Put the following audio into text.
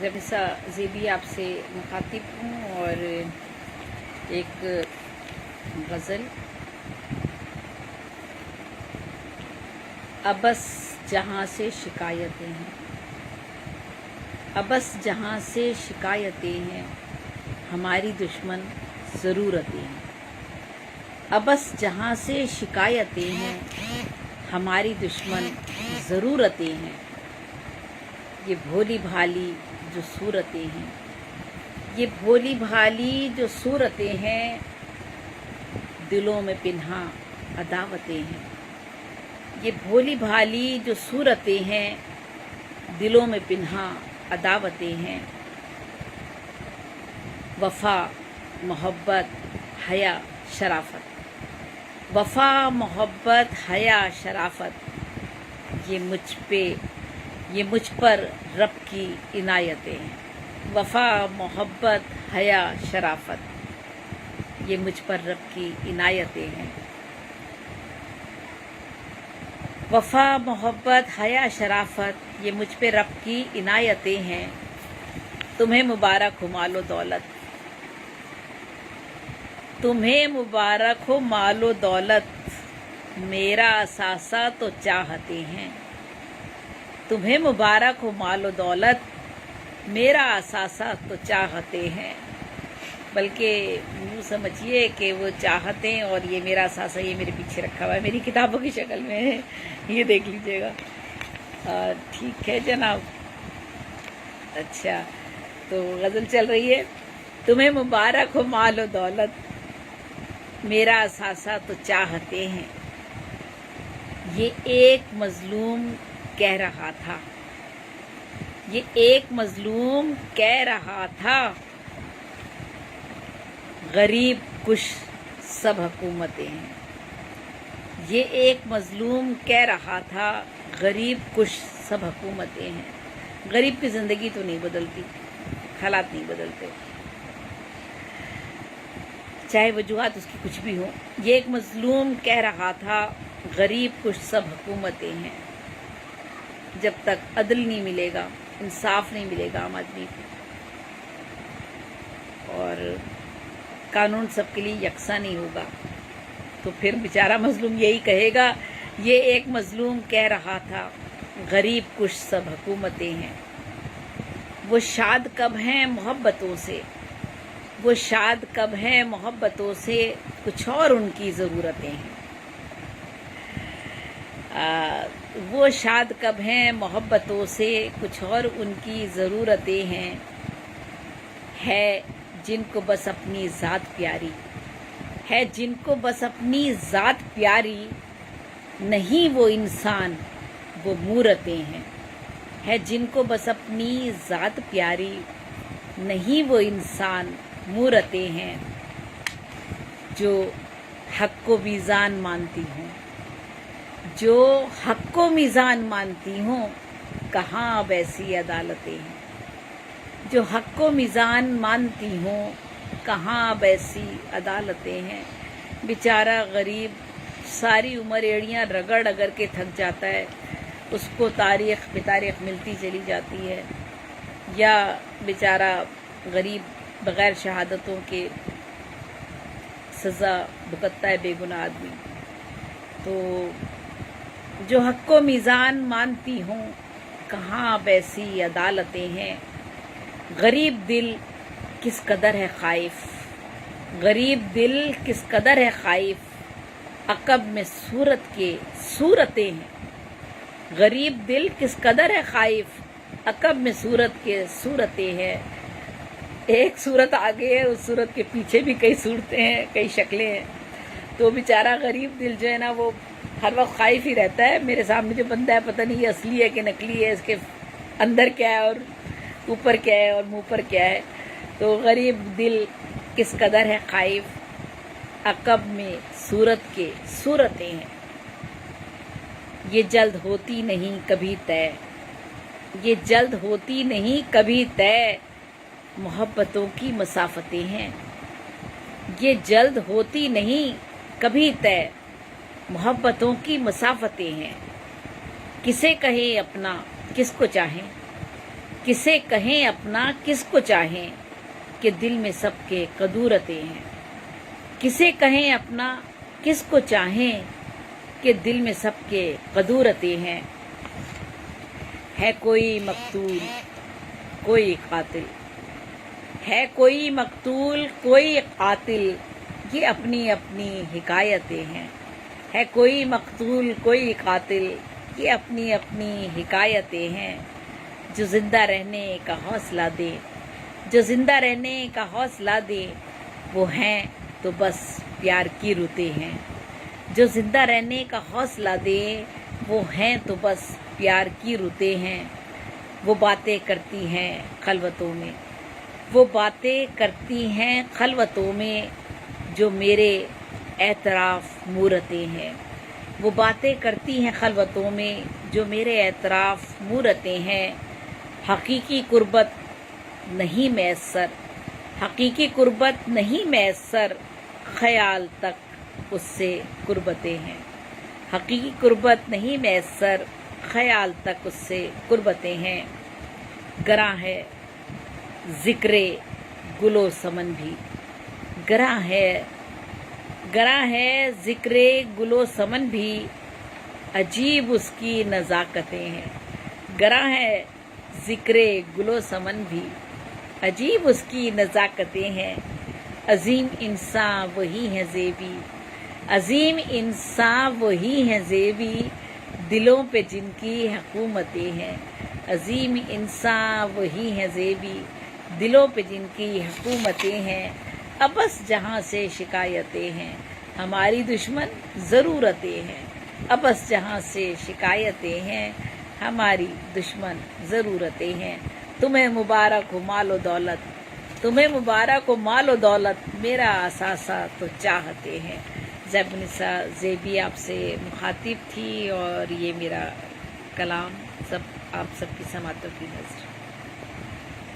रमिसा ज़ेबी आपसे मुखातिब हूँ और एक गज़ल। अबस जहाँ से शिकायतें हैं, अबस जहाँ से शिकायतें हैं, हमारी दुश्मन ज़रूरतें हैं। अबस जहाँ से शिकायतें हैं, हमारी दुश्मन ज़रूरतें हैं। ये भोली भाली जो सूरतें हैं, ये भोली भाली जो सूरतें हैं, दिलों में पिन्हा अदावतें हैं। ये भोली भाली जो सूरतें हैं, दिलों में पिन्हा अदावतें हैं। वफा मोहब्बत हया शराफत, वफा मोहब्बत हया शराफत, ये मुझ पर रब की इनायतें हैं। वफा मोहब्बत हया शराफत, ये मुझ पर रब की इनायतें हैं। वफा मोहब्बत हया शराफत, ये मुझ पे रब की इनायतें हैं। तुम्हें मुबारक हो मालो दौलत, तुम्हें मुबारक हो मालो दौलत, मेरा असासा तो चाहते हैं। तुम्हें मुबारक हो मालो दौलत, मेरा असासा तो चाहते हैं। बल्कि यूँ समझिए कि वो चाहते हैं और ये मेरा असासा ये मेरे पीछे रखा हुआ है, मेरी किताबों की शक्ल में है, ये देख लीजिएगा। ठीक है जनाब। अच्छा, तो गज़ल चल रही है। तुम्हें मुबारक हो मालो दौलत, मेरा असासा तो चाहते हैं। ये एक मजलूम कह रहा था, ये एक मजलूम कह रहा था, गरीब कुश सब हुकूमतें हैं। ये एक मजलूम कह रहा था, गरीब कुश सब हुकूमतें हैं। गरीब की ज़िंदगी तो नहीं बदलती, हालात नहीं बदलते, चाहे वजूहात उसकी कुछ भी हो। ये एक मजलूम कह रहा था, गरीब कुश सब हुकूमतें हैं। जब तक अदल नहीं मिलेगा, इंसाफ नहीं मिलेगा आम आदमी को, और कानून सबके लिए यकसा नहीं होगा, तो फिर बेचारा मजलूम यही कहेगा, ये एक मजलूम कह रहा था, गरीब कुश सब हुकूमतें हैं। वो शाद कब हैं मोहब्बतों से, वो शाद कब हैं मोहब्बतों से, कुछ और उनकी ज़रूरतें हैं। वो शाद कब हैं मोहब्बतों से, कुछ और उनकी ज़रूरतें हैं। है जिनको बस अपनी ज़ात प्यारी, है जिनको बस अपनी ज़ात प्यारी, नहीं वो इंसान वो मूरतें हैं। है जिनको बस अपनी ज़ात प्यारी, नहीं वो इंसान मूरतें हैं। जो हक़ को मीज़ान मानती हूँ, जो हक़ को मीज़ान मानती हूँ, कहाँ अब ऐसी अदालतें हैं। जो हक़ को मीज़ान मानती हूँ, कहाँ अब ऐसी अदालतें हैं। बेचारा गरीब सारी उम्र एड़ियाँ रगड़ रगड़ के थक जाता है, उसको तारीख़ बेतारीख़ मिलती चली जाती है, या बेचारा गरीब बग़ैर शहादतों के सज़ा भुगतता है बेगुनाह आदमी। तो जो हक़ को मीज़ान मानती हूँ, कहाँ अब ऐसी अदालतें हैं। गरीब दिल किस कदर है ख़ाइफ़, गरीब दिल किस कदर है ख़ाइफ़, अक़ब में सूरत के सूरतें हैं। गरीब दिल किस कदर है ख़ाइफ़, अक़ब में सूरत के सूरतें हैं। एक सूरत आगे है, उस सूरत के पीछे भी कई सूरतें हैं, कई शक्लें हैं। तो बेचारा गरीब दिल जो है ना, वो हर वक्त ख़ाइफ़ ही रहता है, मेरे सामने जो बंदा है पता नहीं ये असली है कि नकली है, इसके अंदर क्या है और ऊपर क्या है और मुंह पर क्या है। तो गरीब दिल किस कदर है ख़ाइफ़, अक़ब में सूरत के सूरतें हैं। ये जल्द होती नहीं कभी तय, ये जल्द होती नहीं कभी तय, मोहब्बतों की मसाफतें हैं। ये जल्द होती नहीं कभी तय, मोहब्बतों की मसाफतें हैं। किसे कहें अपना किसको चाहें, کسے کہیں اپنا کس کو چاہیں کہ دل میں سب کے قدورتیں ہیں. کسے کہیں اپنا کس کو چاہیں کہ دل میں سب کے قدورتیں ہیں. ہے کوئی مقتول کوئی قاتل، ہے کوئی مقتول کوئی قاتل، یہ اپنی اپنی حکایتیں ہیں. ہے کوئی مقتول کوئی قاتل، یہ اپنی اپنی حکایتیں ہیں. جو زندہ رہنے کا حوصلہ دے، جو زندہ رہنے کا حوصلہ دے، وہ ہیں تو بس پیار کی رتیں ہیں. جو زندہ رہنے کا حوصلہ دے، وہ ہیں تو بس پیار کی رتیں ہیں. وہ باتیں کرتی ہیں خلوتوں میں، وہ باتیں کرتی ہیں خلوتوں میں، جو میرے اعتراف مورتیں ہیں. وہ باتیں کرتی ہیں خلوتوں میں، جو میرے اعتراف مورتیں ہیں. حقیقی قربت نہیں میسر، حقیقی قربت نہیں میسر، خیال تک اس سے قربتیں ہیں. حقیقی قربت نہیں میسر، خیال تک اس سے قربتیں ہیں. گراں ہے ذکر گل و سمن بھی، گراں ہے ذکر گل و سمن بھی، عجیب اس کی نزاکتیں ہیں. گراں ہے ذکر گل و سمن بھی، عجیب اس کی نزاکتیں ہیں. عظیم انسان وہی ہے زیبی، عظیم انسان وہی ہے زیبی، دلوں پہ جن کی حکومتیں ہیں. عظیم انسان وہی ہے زیبی، دلوں پہ جن کی حکومتیں ہیں. ابس جہاں سے شکایتیں ہیں، ہماری دشمن ضرورتیں ہیں. ابس جہاں سے شکایتیں ہیں، ہماری دشمن ضرورتیں ہیں. تمہیں مبارک ہو مال و دولت، تمہیں مبارک ہو مال و دولت، میرا اثاثہ تو چاہتے ہیں. زیب النساء زیبی آپ سے مخاطب تھی، اور یہ میرا کلام آپ سب کی سماعتوں کی نظر.